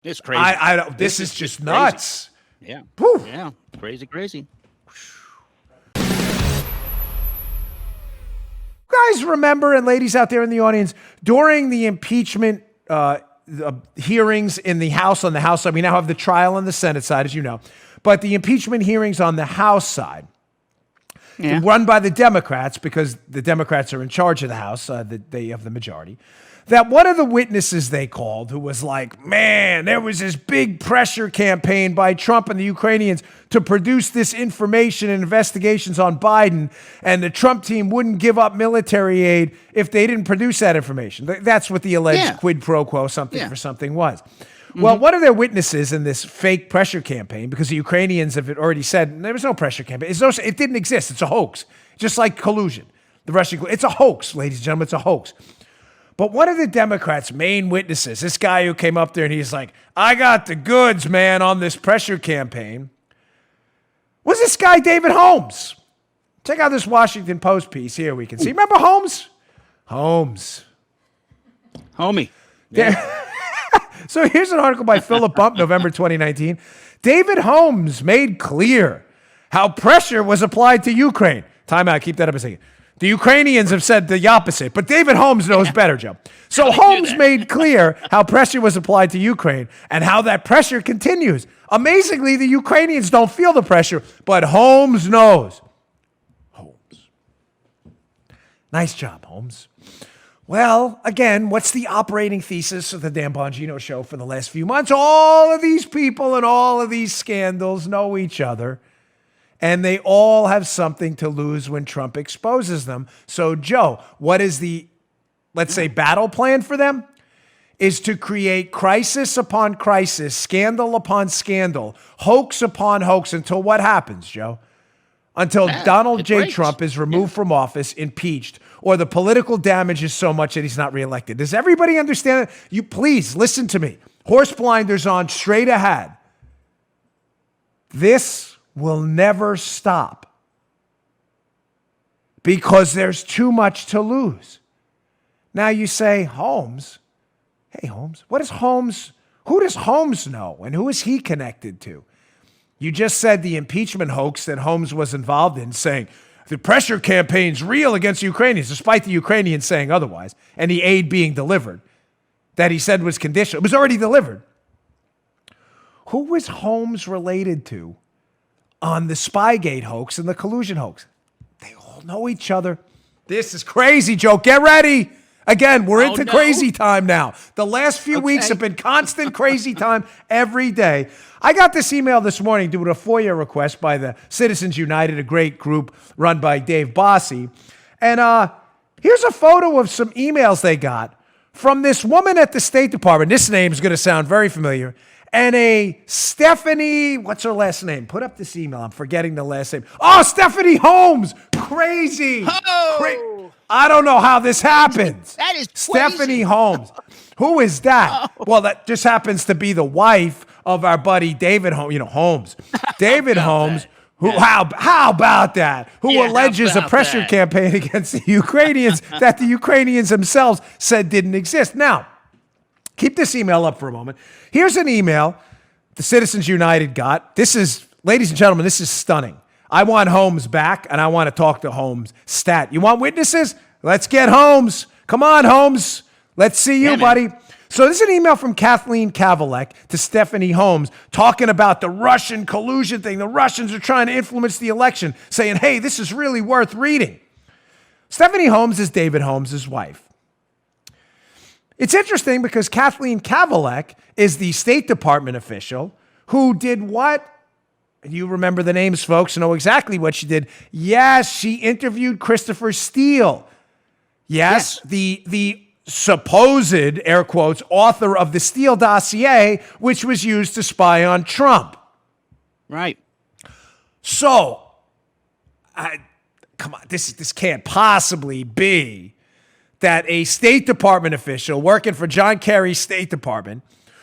It's crazy. I don't. This is just nuts. Yeah. Whew. Yeah. Crazy. Guys, remember, and ladies out there in the audience, during the impeachment hearings in the House, on the House side, we now have the trial on the Senate side, as you know, but the impeachment hearings on the House side, run by the Democrats, because the Democrats are in charge of the House, they have the majority, that one of the witnesses they called, who was like, man, there was this big pressure campaign by Trump and the Ukrainians to produce this information and investigations on Biden, and the Trump team wouldn't give up military aid if they didn't produce that information. That's what the alleged quid pro quo something for something was. Well, one of their witnesses in this fake pressure campaign, because the Ukrainians have already said there was no pressure campaign. It didn't exist. It's a hoax. Just like collusion. The Russian, it's a hoax, ladies and gentlemen. It's a hoax. But one of the Democrats' main witnesses, this guy who came up there and he's like, I got the goods, man, on this pressure campaign, was this guy David Holmes. Check out this Washington Post piece here we can see. Remember Holmes? Holmes. Homie. Yeah. So here's an article by Philip Bump, November 2019. David Holmes made clear how pressure was applied to Ukraine. Time out, keep that up a second. The Ukrainians have said the opposite, but David Holmes knows better, Joe. So Holmes made clear how pressure was applied to Ukraine and how that pressure continues. Amazingly, the Ukrainians don't feel the pressure, but Holmes knows. Holmes. Nice job, Holmes. Well, again, what's the operating thesis of the Dan Bongino show for the last few months? All of these people and all of these scandals know each other. And they all have something to lose when Trump exposes them. So, Joe, what is the, let's say, battle plan for them? Is to create crisis upon crisis, scandal upon scandal, hoax upon hoax, until what happens, Joe? Until Donald J. Trump is removed from office, impeached, or the political damage is so much that he's not reelected. Does everybody understand it? You please listen to me. Horse blinders on, straight ahead. This will never stop because there's too much to lose. Now you say, Holmes, hey, Holmes, what is Holmes? Who does Holmes know and who is he connected to? You just said the impeachment hoax that Holmes was involved in, saying the pressure campaign's real against the Ukrainians, despite the Ukrainians saying otherwise, and the aid being delivered that he said was conditional. It was already delivered. Who was Holmes related to on the Spygate hoax and the collusion hoax? They all know each other. This is crazy, Joe. Get ready. Again, we're into crazy time now. The last few weeks have been constant crazy time every day. I got this email this morning due to a FOIA request by the Citizens United, a great group run by Dave Bossie. And here's a photo of some emails they got from this woman at the State Department. This name is going to sound very familiar. And a Stephanie, what's her last name? Put up this email. I'm forgetting the last name. Oh, Stephanie Holmes. Crazy. Oh. I don't know how this happens. That is crazy. Stephanie Holmes. Who is that? Oh. Well, that just happens to be the wife of our buddy David Holmes. You know, Holmes. David Holmes. Who? How about that? Who alleges a pressure campaign against the Ukrainians that the Ukrainians themselves said didn't exist. Now, keep this email up for a moment. Here's an email the Citizens United got. This is, ladies and gentlemen, this is stunning. I want Holmes back, and I want to talk to Holmes stat. You want witnesses? Let's get Holmes. Come on, Holmes. Let's see you, buddy. So this is an email from Kathleen Kavalek to Stephanie Holmes talking about the Russian collusion thing. The Russians are trying to influence the election, saying, hey, this is really worth reading. Stephanie Holmes is David Holmes' wife. It's interesting because Kathleen Kavalek is the State Department official who did what? You remember the names, folks, know exactly what she did. Yes, she interviewed Christopher Steele. Yes. The supposed, air quotes, author of the Steele dossier, which was used to spy on Trump. Right. So, come on, this can't possibly be that a State Department official working for John Kerry's State Department,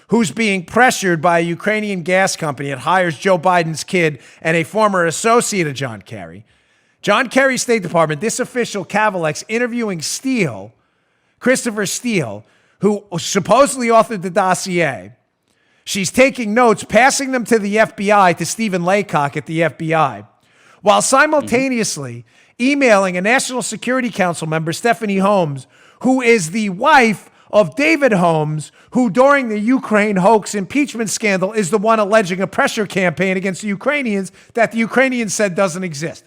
who's being pressured by a Ukrainian gas company that hires Joe Biden's kid and a former associate of John Kerry's State Department, this official, Kavalek's interviewing Steele, Christopher Steele, who supposedly authored the dossier. She's taking notes, passing them to the FBI, to Stephen Laycock at the FBI, while simultaneously emailing a National Security Council member, Stephanie Holmes, who is the wife of David Holmes, who during the Ukraine hoax impeachment scandal is the one alleging a pressure campaign against the Ukrainians that the Ukrainians said doesn't exist.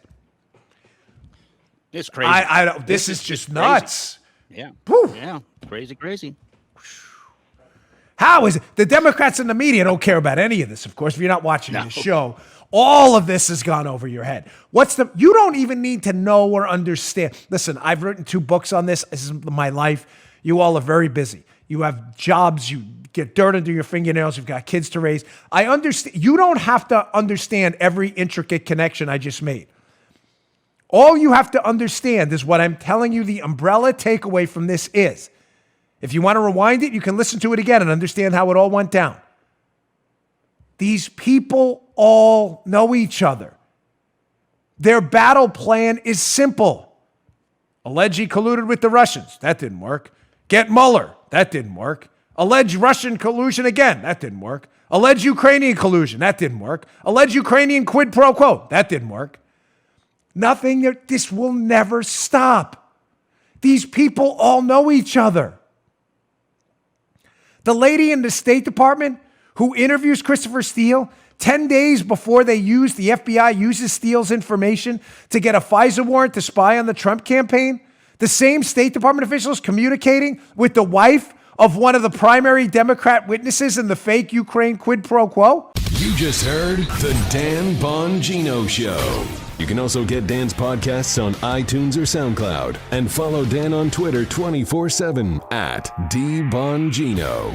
It's crazy. I don't. This is just crazy. nuts. Yeah. Whew. Yeah. Crazy. How is it? The Democrats and the media don't care about any of this, of course, if you're not watching No. the show. All of this has gone over your head. You don't even need to know or understand. Listen, I've written 2 books on this. This is my life. You all are very busy. You have jobs. You get dirt under your fingernails. You've got kids to raise. I understand. You don't have to understand every intricate connection I just made. All you have to understand is what I'm telling you the umbrella takeaway from this is. If you want to rewind it, you can listen to it again and understand how it all went down. These people all know each other. Their battle plan is simple. Allege he colluded with the Russians. That didn't work. Get Mueller. That didn't work. Allege Russian collusion again. That didn't work. Allege Ukrainian collusion. That didn't work. Allege Ukrainian quid pro quo. That didn't work. Nothing. This will never stop. These people all know each other. The lady in the State Department who interviews Christopher Steele 10 days before the FBI uses Steele's information to get a FISA warrant to spy on the Trump campaign, the same State Department officials communicating with the wife of one of the primary Democrat witnesses in the fake Ukraine quid pro quo. You just heard The Dan Bongino Show. You can also get Dan's podcasts on iTunes or SoundCloud and follow Dan on Twitter 24/7 @DBongino.